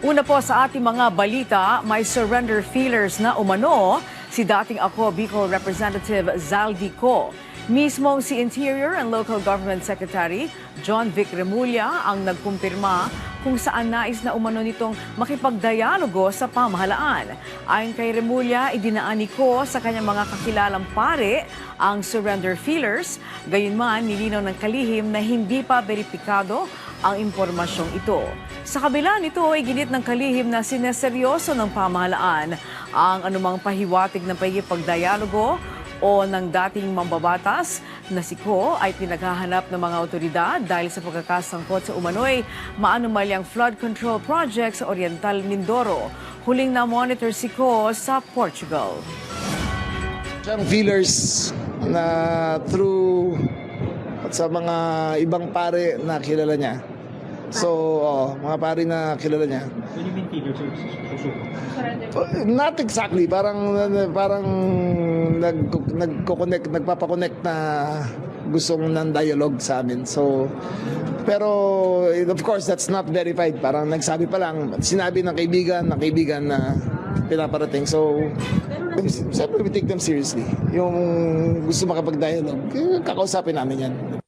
Una po sa ating mga balita, may surrender feelers na umano si dating Ako Bicol Representative Zaldi Co. Mismong si Interior and Local Government Secretary John Vic Remulla ang nagkumpirma kung saan nais na umano nitong makipagdialogo sa pamahalaan. Ayon kay Remulla, idinaan ni Co sa kanyang mga kakilalang pare ang surrender feelers, gayunman nilinaw ng kalihim na hindi pa beripikado ang impormasyong ito. Sa kabila nito ay ginit ng kalihim na sineseryoso ng pamahalaan ang anumang pahiwatig ng pagkipagdialogo o ng dating mambabatas na si Ko ay pinaghahanap ng mga otoridad dahil sa pagkakasangkot sa umano'y maanumalyang flood control project sa Oriental Mindoro. Huling na-monitor si Ko sa Portugal. Siyang feelers na through sa mga ibang pare na kilala niya. So, mga pare na kilala niya. When you mean feelers, Not exactly. Parang nagpapakonect na gustong ng dialogue sa amin. So, pero of course, that's not verified. Parang nagsabi pa lang, sinabi ng kaibigan na pinaparating. So, siyempre we take them seriously. Yung gusto makapag-dialogue, kakausapin namin yan.